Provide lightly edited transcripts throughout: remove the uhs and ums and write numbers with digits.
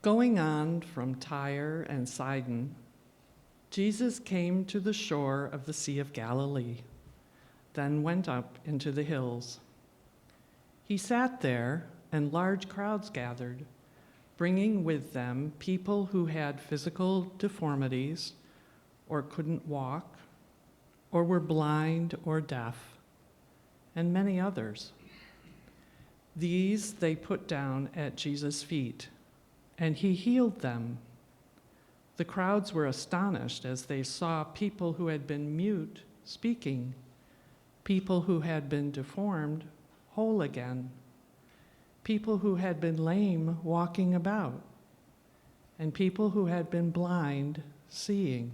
Going on from Tyre and Sidon, Jesus came to the shore of the Sea of Galilee, then went up into the hills. He sat there, and large crowds gathered, bringing with them people who had physical deformities, or couldn't walk, or were blind or deaf, and many others. These they put down at Jesus' feet, and he healed them. The crowds were astonished as they saw people who had been mute speaking, people who had been deformed whole again, people who had been lame walking about, and people who had been blind seeing.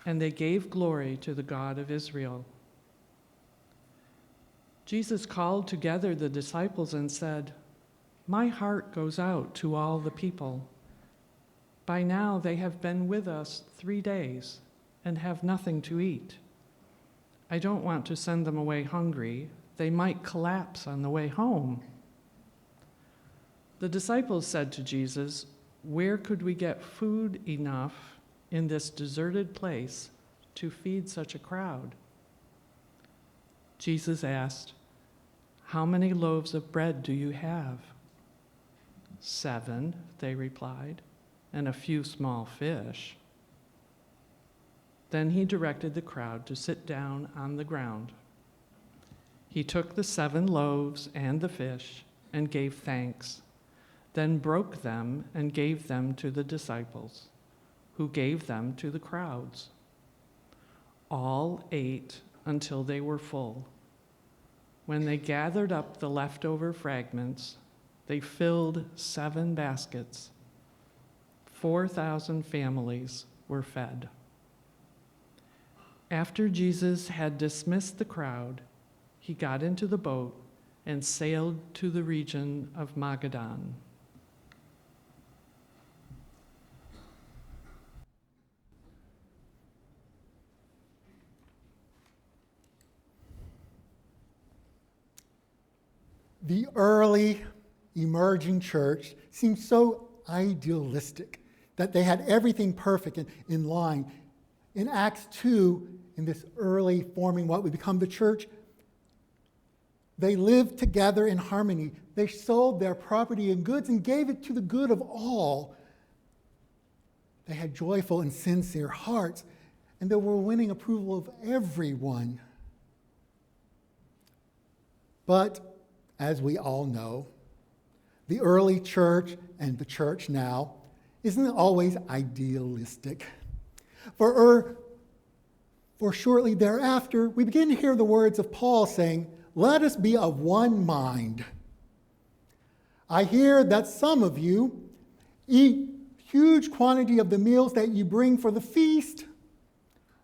And they gave glory to the God of Israel. Jesus called together the disciples and said, "My heart goes out to all the people. By now they have been with us 3 days and have nothing to eat. I don't want to send them away hungry. They might collapse on the way home." The disciples said to Jesus, "Where could we get food enough in this deserted place to feed such a crowd?" Jesus asked, "How many loaves of bread do you have?" 7, they replied, "and a few small fish." Then he directed the crowd to sit down on the ground. He took the 7 loaves and the fish and gave thanks, then broke them and gave them to the disciples, who gave them to the crowds. All ate until they were full. When they gathered up the leftover fragments, they filled 7 baskets. 4,000 families were fed. After Jesus had dismissed the crowd, he got into the boat and sailed to the region of Magadan. The early emerging church seemed so idealistic that they had everything perfect and in line. In Acts 2, in this early forming what would become the church, they lived together in harmony. They sold their property and goods and gave it to the good of all. They had joyful and sincere hearts, and they were winning approval of everyone. But, as we all know, the early church and the church now isn't always idealistic. For shortly thereafter, we begin to hear the words of Paul saying, "Let us be of one mind. I hear that some of you eat huge quantity of the meals that you bring for the feast,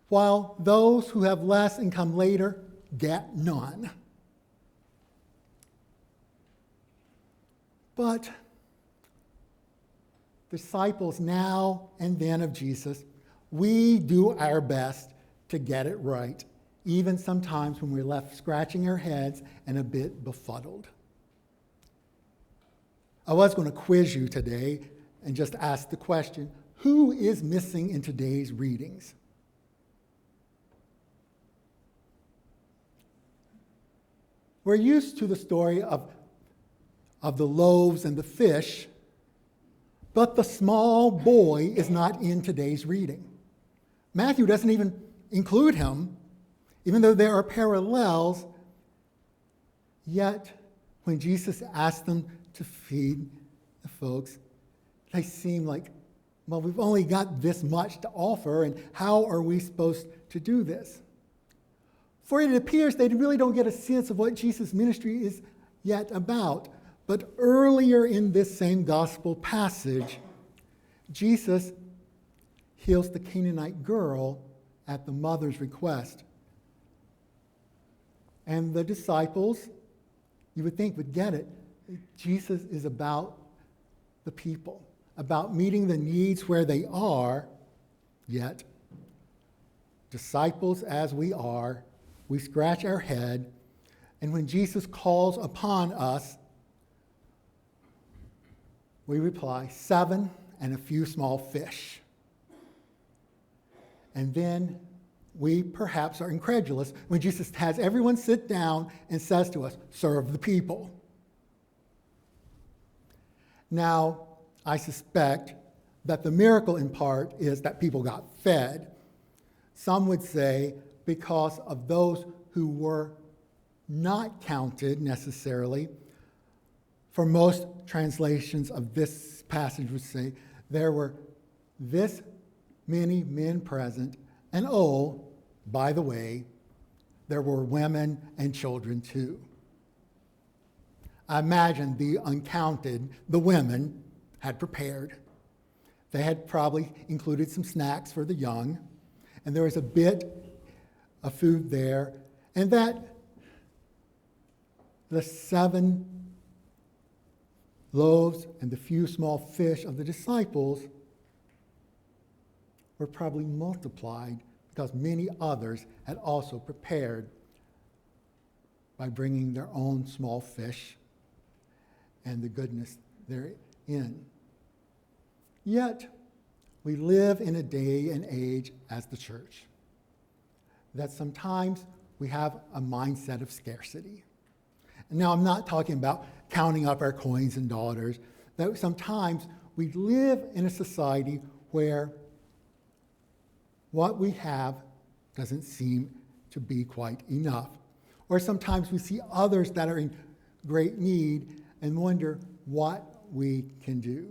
while those who have less and come later get none." But disciples now and then of Jesus, we do our best to get it right, even sometimes when we're left scratching our heads and a bit befuddled. I was going to quiz you today and just ask the question, who is missing in today's readings? We're used to the story of the loaves and the fish, but the small boy is not in today's reading. Matthew doesn't even include him, even though there are parallels. Yet, when Jesus asked them to feed the folks, they seem like, well, we've only got this much to offer, and how are we supposed to do this? For it appears they really don't get a sense of what Jesus' ministry is yet about. But earlier in this same gospel passage, Jesus heals the Canaanite girl at the mother's request. And the disciples, you would think, would get it. Jesus is about the people, about meeting the needs where they are, yet disciples as we are, we scratch our head, and when Jesus calls upon us, We reply, 7 and a few small fish. And then we perhaps are incredulous when Jesus has everyone sit down and says to us, serve the people. Now, I suspect that the miracle in part is that people got fed. Some would say because of those who were not counted necessarily. For most translations of this passage would say there were this many men present, and oh, by the way, there were women and children too. I imagine the uncounted, the women, had prepared. They had probably included some snacks for the young, and there was a bit of food there, and that the 7 loaves and the few small fish of the disciples were probably multiplied because many others had also prepared by bringing their own small fish and the goodness therein. Yet, we live in a day and age as the church that sometimes we have a mindset of scarcity. And now I'm not talking about counting up our coins and dollars, that sometimes we live in a society where what we have doesn't seem to be quite enough. Or sometimes we see others that are in great need and wonder what we can do.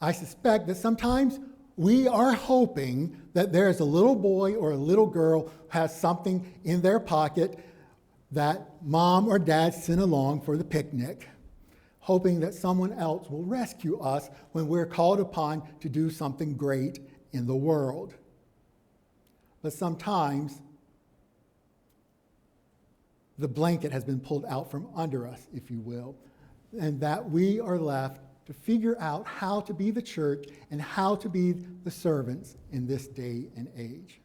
I suspect that sometimes we are hoping that there is a little boy or a little girl who has something in their pocket that mom or dad sent along for the picnic, hoping that someone else will rescue us when we're called upon to do something great in the world. But sometimes the blanket has been pulled out from under us, if you will, and that we are left to figure out how to be the church and how to be the servants in this day and age.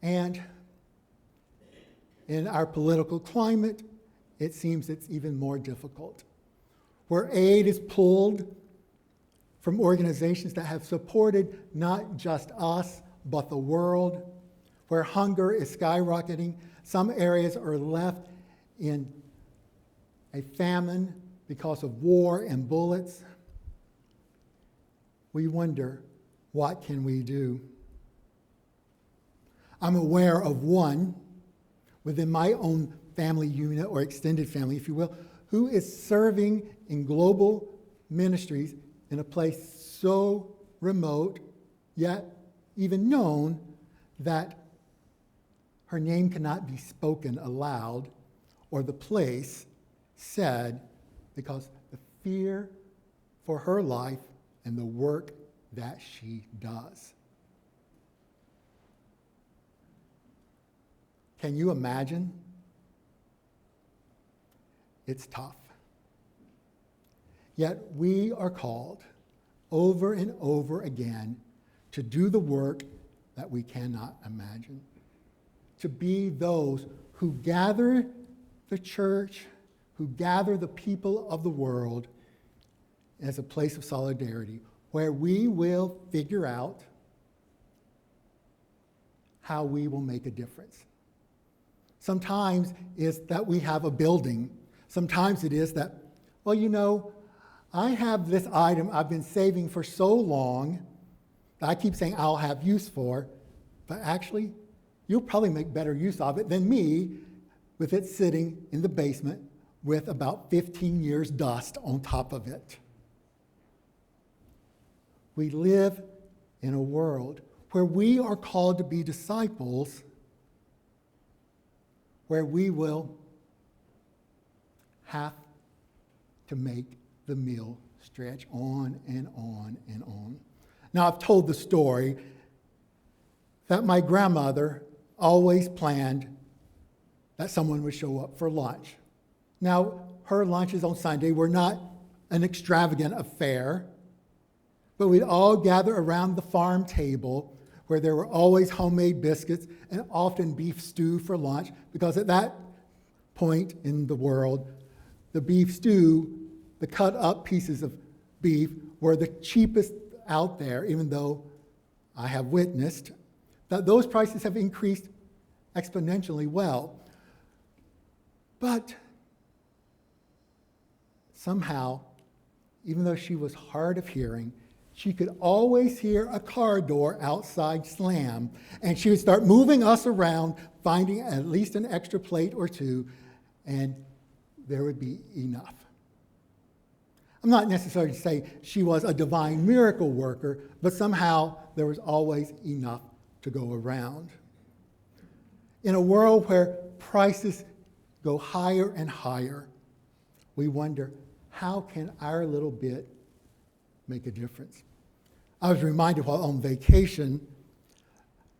And in our political climate, it seems it's even more difficult, where aid is pulled from organizations that have supported not just us, but the world, where hunger is skyrocketing. Some areas are left in a famine because of war and bullets. We wonder, what can we do? I'm aware of one within my own family unit, or extended family, if you will, who is serving in global ministries in a place so remote, yet even known, that her name cannot be spoken aloud or the place said, because the fear for her life and the work that she does. Can you imagine? It's tough. Yet we are called over and over again to do the work that we cannot imagine, to be those who gather the church, who gather the people of the world as a place of solidarity, where we will figure out how we will make a difference. Sometimes it's that we have a building. Sometimes it is that, well, you know, I have this item I've been saving for so long that I keep saying I'll have use for, but actually, you'll probably make better use of it than me with it sitting in the basement with about 15 years dust on top of it. We live in a world where we are called to be disciples, where we will have to make the meal stretch on and on and on. Now, I've told the story that my grandmother always planned that someone would show up for lunch. Now, her lunches on Sunday were not an extravagant affair, but we'd all gather around the farm table where there were always homemade biscuits and often beef stew for lunch, because at that point in the world, the beef stew, the cut up pieces of beef were the cheapest out there, even though I have witnessed that those prices have increased exponentially well. But somehow, even though she was hard of hearing, she could always hear a car door outside slam, and she would start moving us around, finding at least an extra plate or two, and there would be enough. I'm not necessarily saying she was a divine miracle worker, but somehow there was always enough to go around. In a world where prices go higher and higher, we wonder, how can our little bit make a difference? I was reminded while on vacation,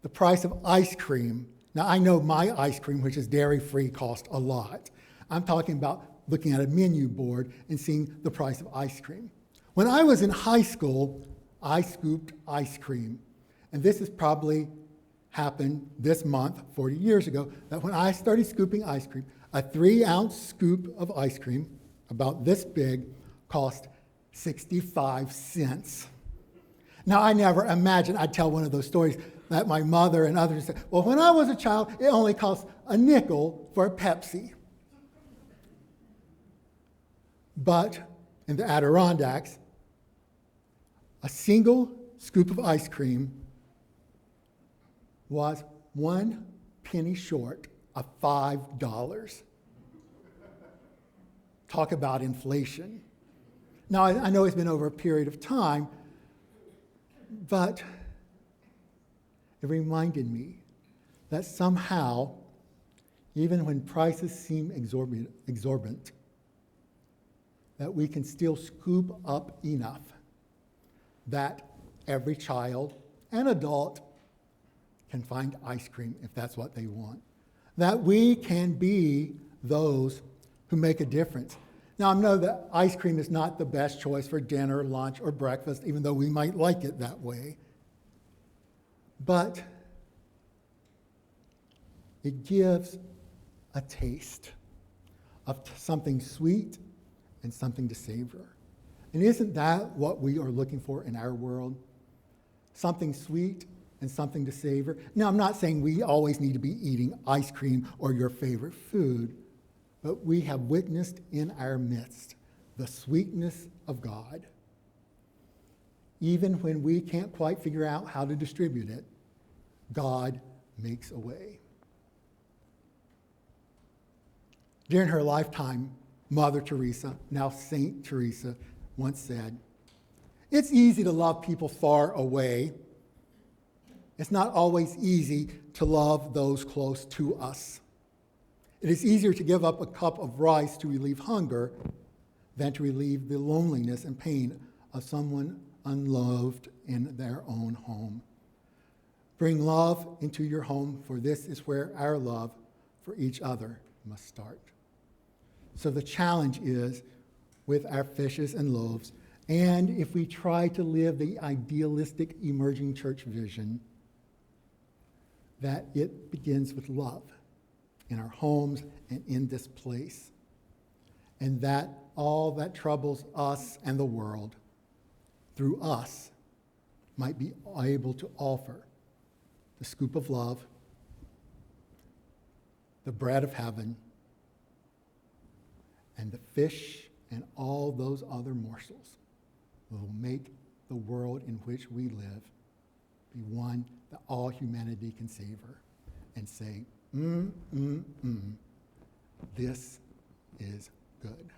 the price of ice cream. Now, I know my ice cream, which is dairy-free, costs a lot. I'm talking about looking at a menu board and seeing the price of ice cream. When I was in high school, I scooped ice cream. And this has probably happened this month, 40 years ago, that when I started scooping ice cream, a 3-ounce scoop of ice cream, about this big, cost 65 cents. Now, I never imagined I'd tell one of those stories that my mother and others said, well, when I was a child, it only cost a nickel for a Pepsi. But in the Adirondacks, a single scoop of ice cream was 1 penny short of $5. Talk about inflation. Now, I know it's been over a period of time, but it reminded me that somehow, even when prices seem exorbitant, that we can still scoop up enough that every child and adult can find ice cream if that's what they want. That we can be those who make a difference. Now, I know that ice cream is not the best choice for dinner, lunch, or breakfast, even though we might like it that way. But it gives a taste of something sweet and something to savor. And isn't that what we are looking for in our world? Something sweet and something to savor. Now, I'm not saying we always need to be eating ice cream or your favorite food, but we have witnessed in our midst the sweetness of God. Even when we can't quite figure out how to distribute it, God makes a way. During her lifetime, Mother Teresa, now Saint Teresa, once said, "It's easy to love people far away. It's not always easy to love those close to us. It is easier to give up a cup of rice to relieve hunger than to relieve the loneliness and pain of someone unloved in their own home. Bring love into your home, for this is where our love for each other must start." So the challenge is with our fishes and loaves, and if we try to live the idealistic emerging church vision, that it begins with love in our homes and in this place, and that all that troubles us and the world through us might be able to offer the scoop of love, the bread of heaven, and the fish and all those other morsels will make the world in which we live be one that all humanity can savor and say, this is good.